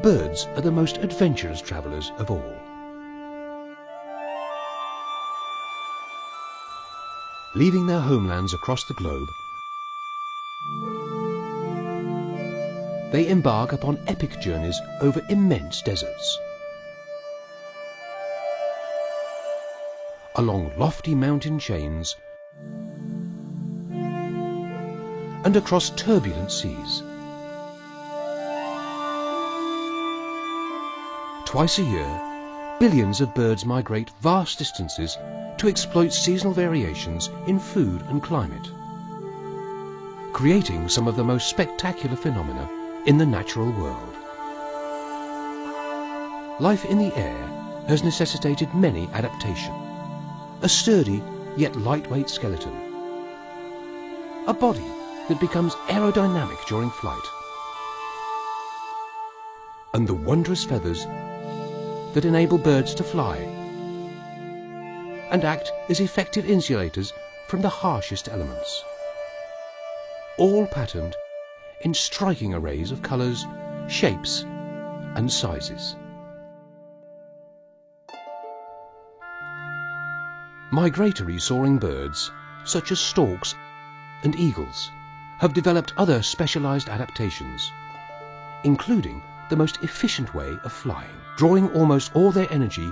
birds are the most adventurous travellers of all. Leaving their homelands across the globe, they embark upon epic journeys over immense deserts, along lofty mountain chains, and across turbulent seas. Twice a year, billions of birds migrate vast distances to exploit seasonal variations in food and climate, creating some of the most spectacular phenomena in the natural world. Life in the air has necessitated many adaptations. A sturdy yet lightweight skeleton, a body that becomes aerodynamic during flight, and the wondrous feathers that enable birds to fly and act as effective insulators from the harshest elements, all patterned in striking arrays of colours, shapes and sizes. Migratory soaring birds, such as storks and eagles, have developed other specialised adaptations, including the most efficient way of flying, drawing almost all their energy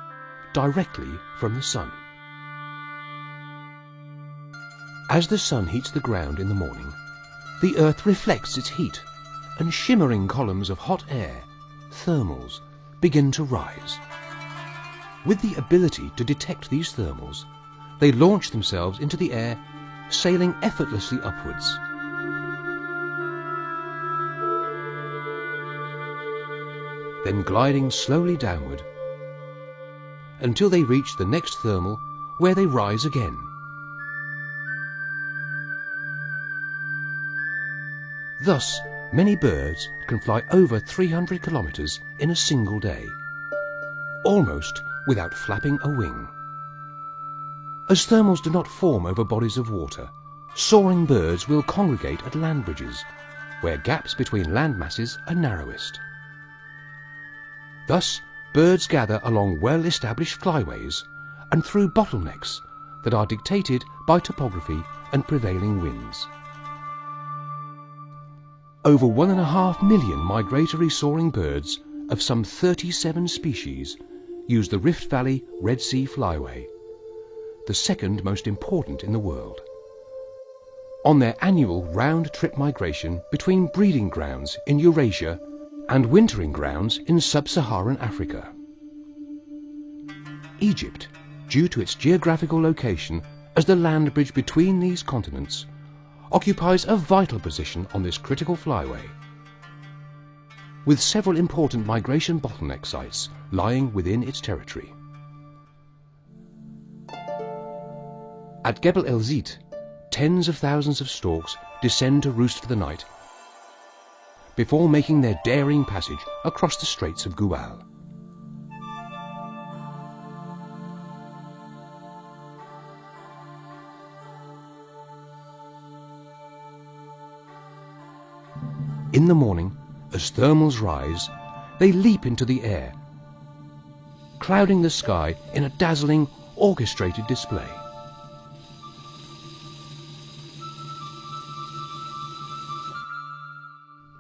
directly from the sun. As the sun heats the ground in the morning, the earth reflects its heat, and shimmering columns of hot air, thermals, begin to rise. With the ability to detect these thermals, they launch themselves into the air, sailing effortlessly upwards. Then gliding slowly downward until they reach the next thermal, where they rise again. Thus, many birds can fly over 300 kilometers in a single day, almost without flapping a wing. As thermals do not form over bodies of water, soaring birds will congregate at land bridges, where gaps between land masses are narrowest. Thus, birds gather along well-established flyways and through bottlenecks that are dictated by topography and prevailing winds. Over 1.5 million migratory soaring birds of some 37 species use the Rift Valley Red Sea Flyway, the second most important in the world, on their annual round-trip migration between breeding grounds in Eurasia and wintering grounds in sub-Saharan Africa. Egypt, due to its geographical location as the land bridge between these continents, occupies a vital position on this critical flyway, with several important migration bottleneck sites lying within its territory. At Gebel El Zit, tens of thousands of storks descend to roost for the night before making their daring passage across the Straits of Gubal. In the morning, as thermals rise, they leap into the air, clouding the sky in a dazzling, orchestrated display.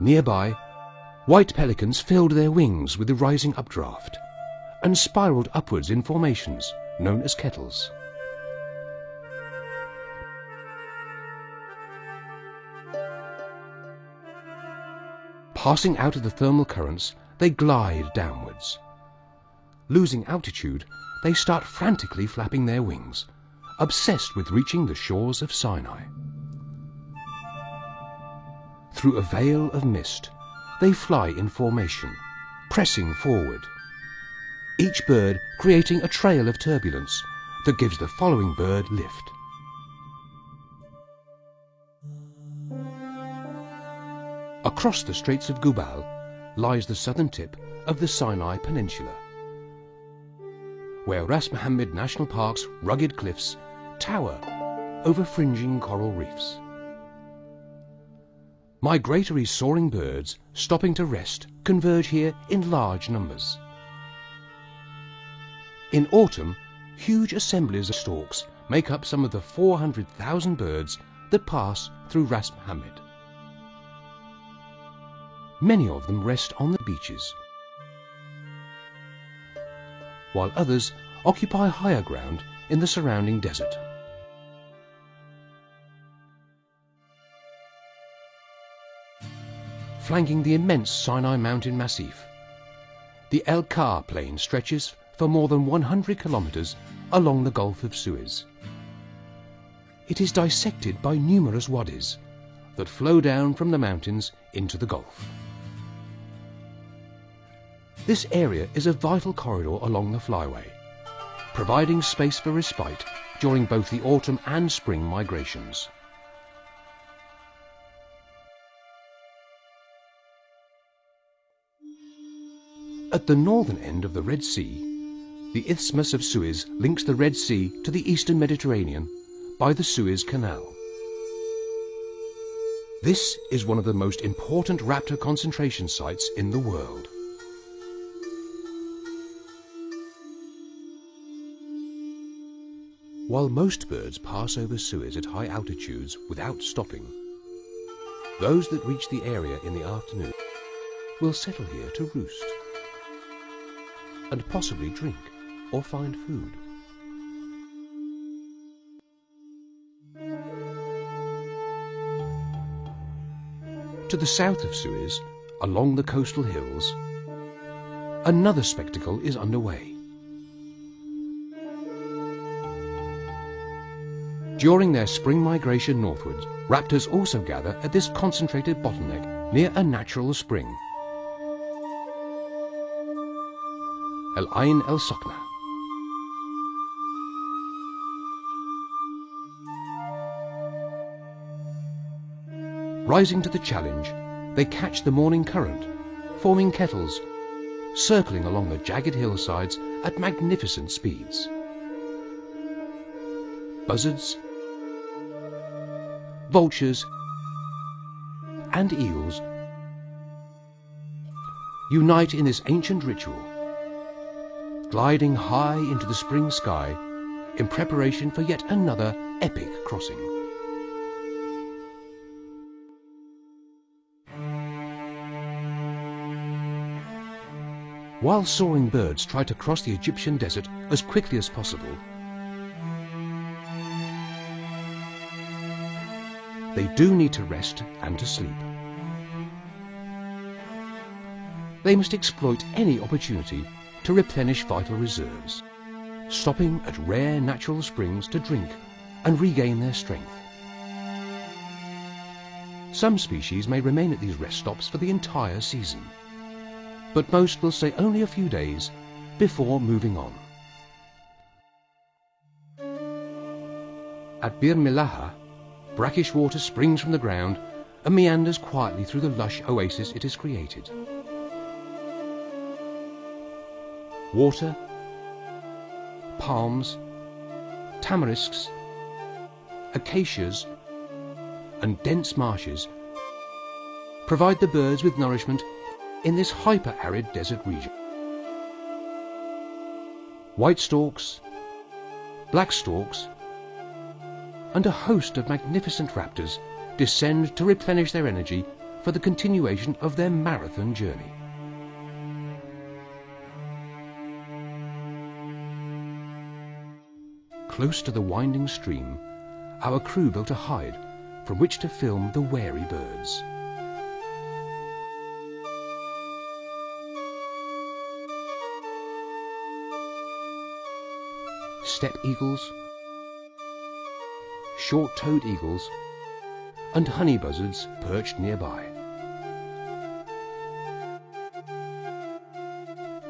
Nearby, white pelicans filled their wings with the rising updraft and spiraled upwards in formations known as kettles. Passing out of the thermal currents, they glide downwards. Losing altitude, they start frantically flapping their wings, obsessed with reaching the shores of Sinai. Through a veil of mist, they fly in formation, pressing forward, each bird creating a trail of turbulence that gives the following bird lift. Across the Straits of Gubal lies the southern tip of the Sinai Peninsula, where Ras Mohammed National Park's rugged cliffs tower over fringing coral reefs. Migratory soaring birds stopping to rest converge here in large numbers. In autumn, huge assemblies of storks make up some of the 400,000 birds that pass through Ras Mohammed. Many of them rest on the beaches, while others occupy higher ground in the surrounding desert. Flanking the immense Sinai mountain massif, the El Kar plain stretches for more than 100 kilometers along the Gulf of Suez. It is dissected by numerous wadis that flow down from the mountains into the Gulf. This area is a vital corridor along the flyway, providing space for respite during both the autumn and spring migrations. At the northern end of the Red Sea, the Isthmus of Suez links the Red Sea to the eastern Mediterranean by the Suez Canal. This is one of the most important raptor concentration sites in the world. While most birds pass over Suez at high altitudes without stopping, those that reach the area in the afternoon will settle here to roost and possibly drink or find food. To the south of Suez, along the coastal hills, another spectacle is underway. During their spring migration northwards, raptors also gather at this concentrated bottleneck near a natural spring, El Ain El Sakna. Rising to the challenge, they catch the morning current, forming kettles, circling along the jagged hillsides at magnificent speeds. Buzzards, vultures, and eels unite in this ancient ritual, gliding high into the spring sky in preparation for yet another epic crossing. While soaring birds try to cross the Egyptian desert as quickly as possible, they do need to rest and to sleep. They must exploit any opportunity to replenish vital reserves, stopping at rare natural springs to drink and regain their strength. Some species may remain at these rest stops for the entire season, but most will stay only a few days before moving on. At Bir Milaha, brackish water springs from the ground and meanders quietly through the lush oasis it has created. Water, palms, tamarisks, acacias, and dense marshes provide the birds with nourishment in this hyper-arid desert region. White storks, black storks, and a host of magnificent raptors descend to replenish their energy for the continuation of their marathon journey. Close to the winding stream, our crew built a hide from which to film the wary birds. Steppe eagles, short-toed eagles, and honey buzzards perched nearby.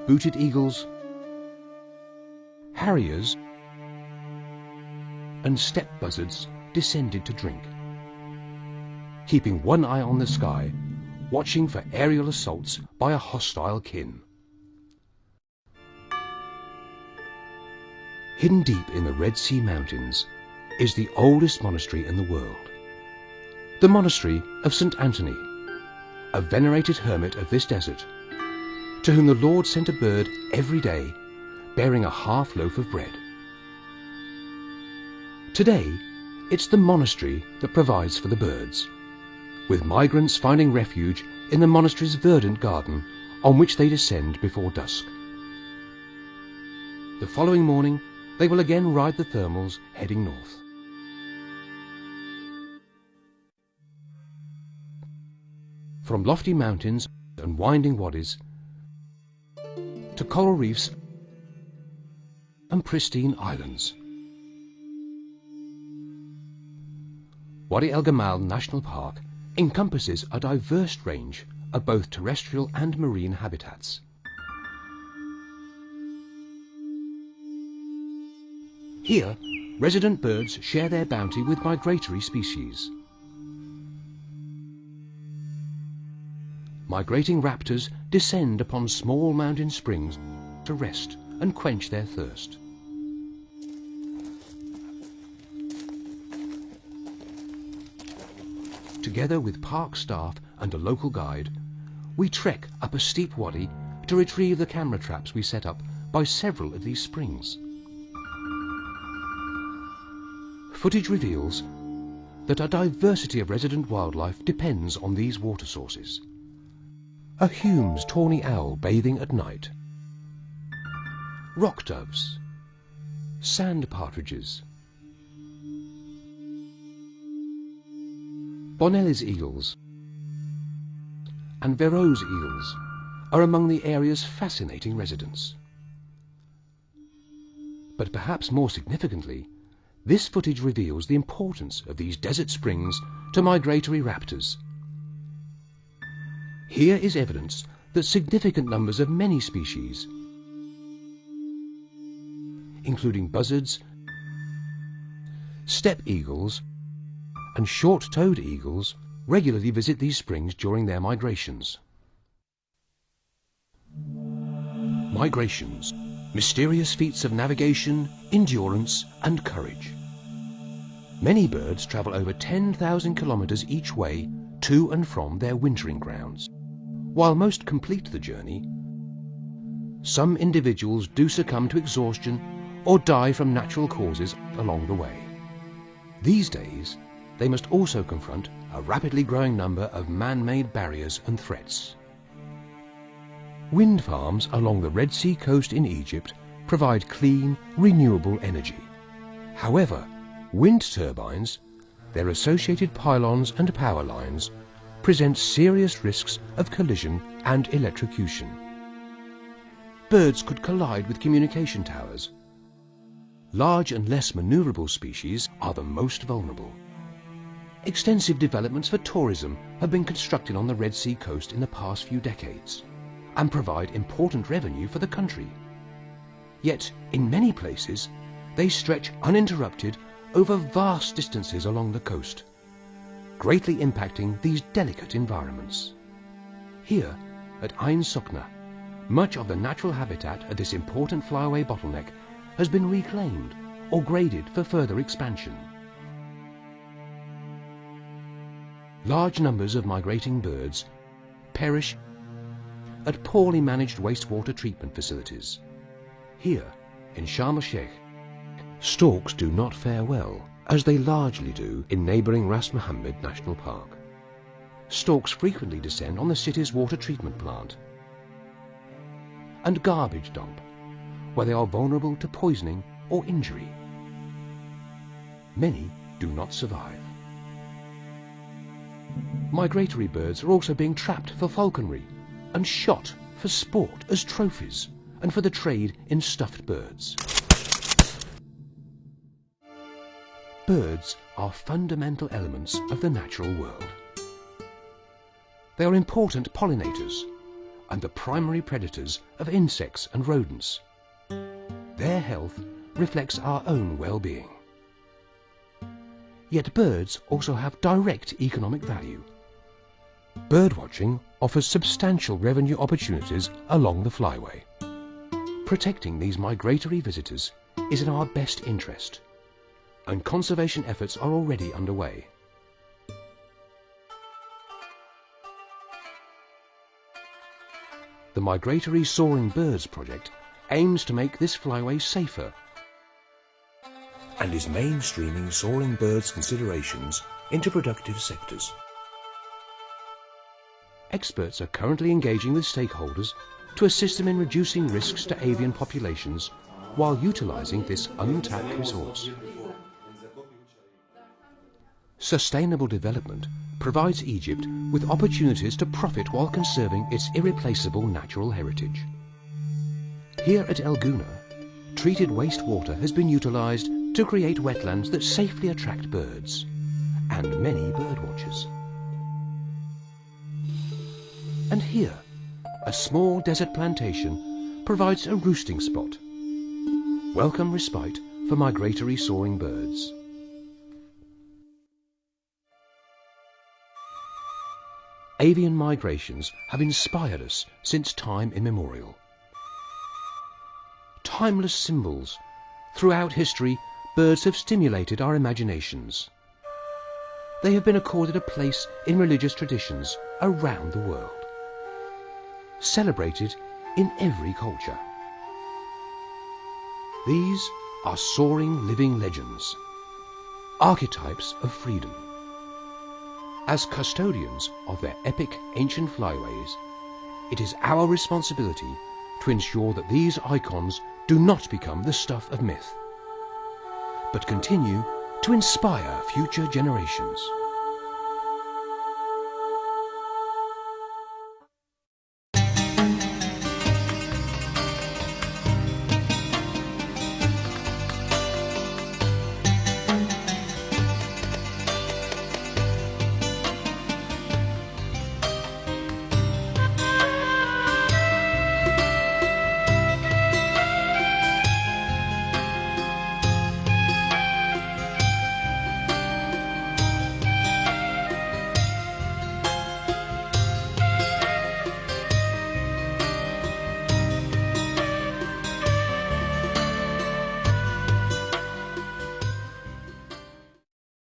Booted eagles, harriers, and steppe buzzards descended to drink, keeping one eye on the sky, watching for aerial assaults by a hostile kin. Hidden deep in the Red Sea mountains is the oldest monastery in the world. the monastery of St. Anthony, a venerated hermit of this desert, to whom the Lord sent a bird every day, bearing a half loaf of bread. Today, it's the monastery that provides for the birds, with migrants finding refuge in the monastery's verdant garden, on which they descend before dusk. The following morning, they will again ride the thermals heading north. From lofty mountains and winding wadis to coral reefs and pristine islands, Wadi El Gamal National Park encompasses a diverse range of both terrestrial and marine habitats. Here, resident birds share their bounty with migratory species. Migrating raptors descend upon small mountain springs to rest and quench their thirst. Together with park staff and a local guide, we trek up a steep wadi to retrieve the camera traps we set up by several of these springs. Footage reveals that a diversity of resident wildlife depends on these water sources. A Hume's tawny owl bathing at night, rock doves, sand partridges, Bonnelly's eels and Verreaux's eels are among the area's fascinating residents. But perhaps more significantly, this footage reveals the importance of these desert springs to migratory raptors. Here is evidence that significant numbers of many species, including buzzards, steppe eagles, and short-toed eagles, regularly visit these springs during their migrations. Migrations, mysterious feats of navigation, endurance, and courage. Many birds travel over 10,000 kilometers each way to and from their wintering grounds. While most complete the journey, some individuals do succumb to exhaustion or die from natural causes along the way. These days, they must also confront a rapidly growing number of man-made barriers and threats. Wind farms along the Red Sea coast in Egypt provide clean, renewable energy. However, wind turbines, their associated pylons and power lines, present serious risks of collision and electrocution. Birds could collide with communication towers. Large and less maneuverable species are the most vulnerable. Extensive developments for tourism have been constructed on the Red Sea coast in the past few decades and provide important revenue for the country. Yet, in many places, they stretch uninterrupted over vast distances along the coast, greatly impacting these delicate environments. Here, at Ain Sukna, much of the natural habitat at this important flyaway bottleneck has been reclaimed or graded for further expansion. Large numbers of migrating birds perish at poorly managed wastewater treatment facilities. Here, in Sharm el-Sheikh, storks do not fare well, as they largely do in neighbouring Ras Mohammed National Park. Storks frequently descend on the city's water treatment plant and garbage dump, where they are vulnerable to poisoning or injury. Many do not survive. Migratory birds are also being trapped for falconry and shot for sport as trophies and for the trade in stuffed birds. Birds are fundamental elements of the natural world. They are important pollinators and the primary predators of insects and rodents. Their health reflects our own well-being. Yet birds also have direct economic value. Birdwatching offers substantial revenue opportunities along the flyway. Protecting these migratory visitors is in our best interest, and conservation efforts are already underway. the Migratory Soaring Birds project aims to make this flyway safer and is mainstreaming soaring birds considerations into productive sectors. Experts are currently engaging with stakeholders to assist them in reducing risks to avian populations while utilising this untapped resource. Sustainable development provides Egypt with opportunities to profit while conserving its irreplaceable natural heritage. Here at El Gouna, treated wastewater has been utilised to create wetlands that safely attract birds and many birdwatchers. And here, a small desert plantation provides a roosting spot. Welcome respite for migratory soaring birds. Avian migrations have inspired us since time immemorial. Timeless symbols. Throughout history, birds have stimulated our imaginations. They have been accorded a place in religious traditions around the world, celebrated in every culture. These are soaring living legends, archetypes of freedom. As custodians of their epic ancient flyways, it is our responsibility to ensure that these icons do not become the stuff of myth, but continue to inspire future generations.